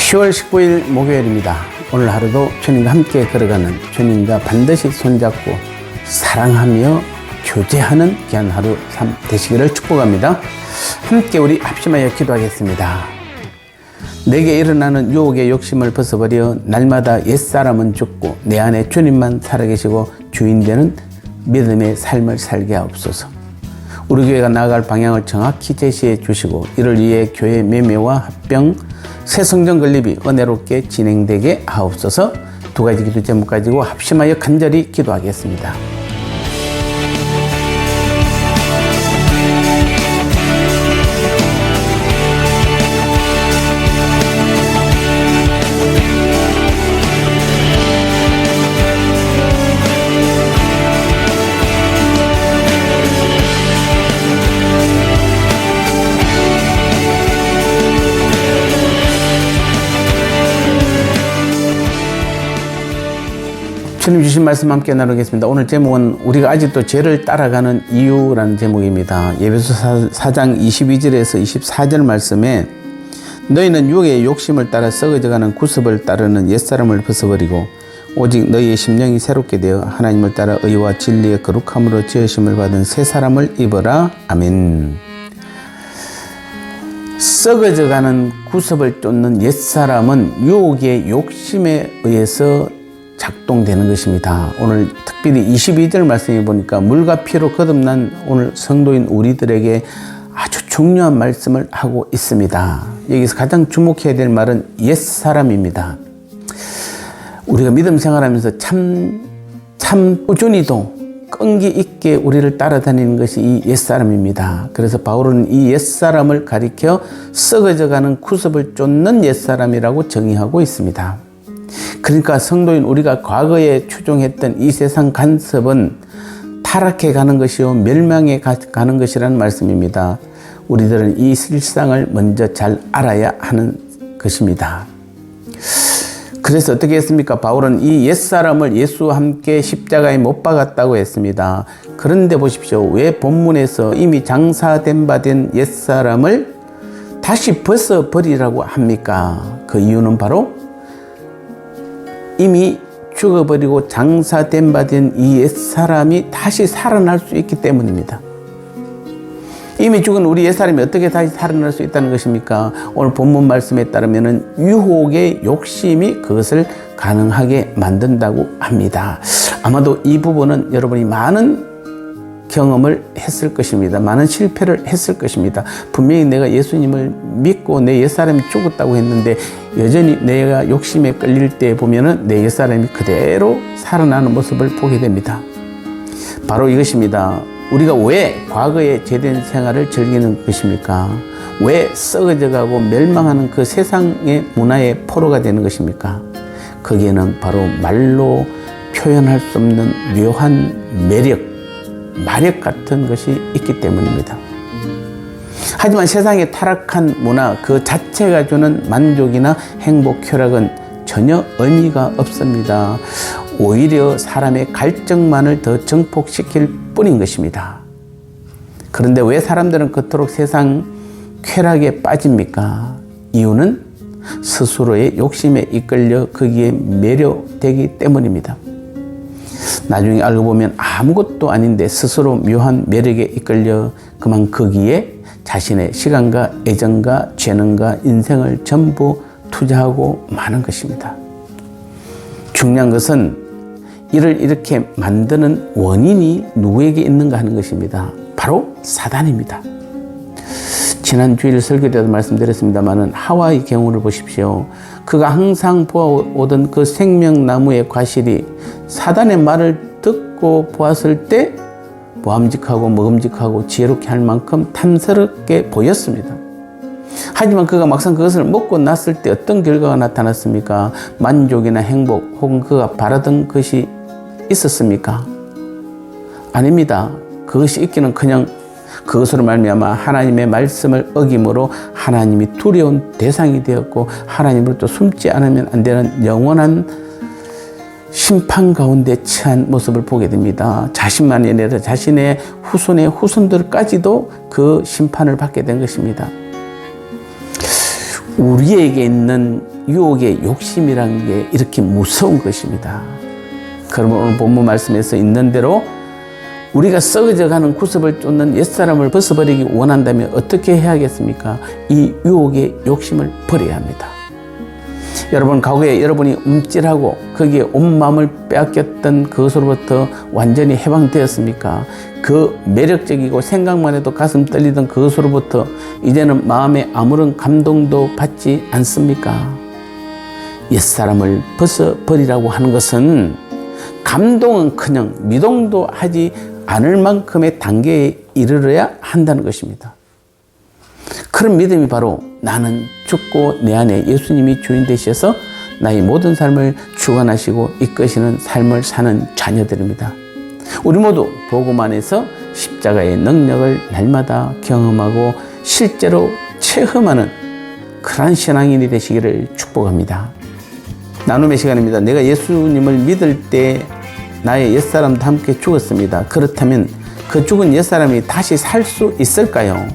10월 19일 목요일입니다. 오늘 하루도 주님과 함께 걸어가는, 주님과 반드시 손잡고 사랑하며 교제하는 귀한 하루 되시기를 축복합니다. 함께 우리 합심하여 기도하겠습니다. 내게 일어나는 유혹의 욕심을 벗어버려 날마다 옛사람은 죽고 내 안에 주님만 살아계시고 주인되는 믿음의 삶을 살게 하옵소서. 우리 교회가 나아갈 방향을 정확히 제시해 주시고 이를 위해 교회 매매와 합병, 새 성전 건립이 은혜롭게 진행되게 하옵소서. 두 가지 기도 제목 가지고 합심하여 간절히 기도하겠습니다. 주님 주신 말씀 함께 나누겠습니다. 오늘 제목은 우리가 아직도 죄를 따라가는 이유라는 제목입니다. 에베소 4장 22절에서 24절 말씀에 너희는 유혹의 욕심을 따라 썩어져가는 구습을 따르는 옛사람을 벗어버리고 오직 너희의 심령이 새롭게 되어 하나님을 따라 의와 진리의 거룩함으로 지으심을 받은 새 사람을 입어라. 아멘. 썩어져가는 구습을 쫓는 옛사람은 유혹의 욕심에 의해서 작동되는 것입니다. 오늘 특별히 22절 말씀해 보니까 물과 피로 거듭난 오늘 성도인 우리들에게 아주 중요한 말씀을 하고 있습니다. 여기서 가장 주목해야 될 말은 옛사람입니다. 우리가 믿음 생활하면서 참 꾸준히도 끈기 있게 우리를 따라다니는 것이 이 옛사람입니다. 그래서 바울은 이 옛사람을 가리켜 썩어져가는 구습을 쫓는 옛사람이라고 정의하고 있습니다. 그러니까 성도인 우리가 과거에 추종했던 이 세상 간섭은 타락해 가는 것이요 멸망해 가는 것이라는 말씀입니다. 우리들은 이 실상을 먼저 잘 알아야 하는 것입니다. 그래서 어떻게 했습니까? 바울은 이 옛사람을 예수와 함께 십자가에 못 박았다고 했습니다. 그런데 보십시오. 왜 본문에서 이미 장사된 바 된 옛사람을 다시 벗어버리라고 합니까? 그 이유는 바로 이미 죽어버리고 장사된 바 된 이 옛사람이 다시 살아날 수 있기 때문입니다. 이미 죽은 우리 옛사람이 어떻게 다시 살아날 수 있다는 것입니까? 오늘 본문 말씀에 따르면 유혹의 욕심이 그것을 가능하게 만든다고 합니다. 아마도 이 부분은 여러분이 많은 경험을 했을 것입니다. 많은 실패를 했을 것입니다. 분명히 내가 예수님을 믿고 내 옛사람이 죽었다고 했는데 여전히 내가 욕심에 끌릴 때 보면은 내 옛사람이 그대로 살아나는 모습을 보게 됩니다. 바로 이것입니다. 우리가 왜 과거의 죄된 생활을 즐기는 것입니까? 왜 썩어져가고 멸망하는 그 세상의 문화의 포로가 되는 것입니까? 거기에는 바로 말로 표현할 수 없는 묘한 마력 같은 것이 있기 때문입니다. 하지만 세상의 타락한 문화 그 자체가 주는 만족이나 행복, 쾌락은 전혀 의미가 없습니다. 오히려 사람의 갈증만을 더 증폭시킬 뿐인 것입니다. 그런데 왜 사람들은 그토록 세상 쾌락에 빠집니까? 이유는 스스로의 욕심에 이끌려 거기에 매료되기 때문입니다. 나중에 알고 보면 아무것도 아닌데 스스로 묘한 매력에 이끌려 그만 거기에 자신의 시간과 애정과 재능과 인생을 전부 투자하고 마는 것입니다. 중요한 것은 이를 이렇게 만드는 원인이 누구에게 있는가 하는 것입니다. 바로 사단입니다. 지난 주일 설교 때도 말씀드렸습니다만 하와의 경우를 보십시오. 그가 항상 보아오던 그 생명나무의 과실이 사단의 말을 듣고 보았을 때 보암직하고 먹음직하고 지혜롭게 할 만큼 탐스럽게 보였습니다. 하지만 그가 막상 그것을 먹고 났을 때 어떤 결과가 나타났습니까? 만족이나 행복 혹은 그가 바라던 것이 있었습니까? 아닙니다. 그것이 있기는커녕 그것으로 말미암아 하나님의 말씀을 어김으로 하나님이 두려운 대상이 되었고 하나님으로부터 숨지 않으면 안 되는 영원한 심판 가운데 처한 모습을 보게 됩니다. 자신만이 아니라 자신의 후손의 후손들까지도 그 심판을 받게 된 것입니다. 우리에게 있는 유혹의 욕심이라는 게 이렇게 무서운 것입니다. 그러면 오늘 본문 말씀에서 있는 대로 우리가 썩어져가는 구습을 쫓는 옛사람을 벗어버리기 원한다면 어떻게 해야겠습니까? 이 유혹의 욕심을 버려야 합니다. 여러분, 과거에 여러분이 움찔하고 거기에 온 마음을 빼앗겼던 그것으로부터 완전히 해방되었습니까? 그 매력적이고 생각만 해도 가슴 떨리던 그것으로부터 이제는 마음에 아무런 감동도 받지 않습니까? 옛사람을 벗어버리라고 하는 것은 감동은커녕 미동도 하지 않을 만큼의 단계에 이르러야 한다는 것입니다. 그런 믿음이 바로 나는 죽고 내 안에 예수님이 주인 되셔서 나의 모든 삶을 주관하시고 이끄시는 삶을 사는 자녀들입니다. 우리 모두 복음 안에서 십자가의 능력을 날마다 경험하고 실제로 체험하는 그런 신앙인이 되시기를 축복합니다. 나눔의 시간입니다. 내가 예수님을 믿을 때 나의 옛사람도 함께 죽었습니다. 그렇다면 그 죽은 옛사람이 다시 살 수 있을까요?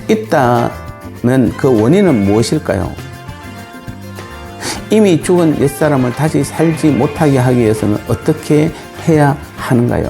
있다면 그 원인은 무엇일까요? 이미 죽은 옛사람을 다시 살지 못하게 하기 위해서는 어떻게 해야 하는가요?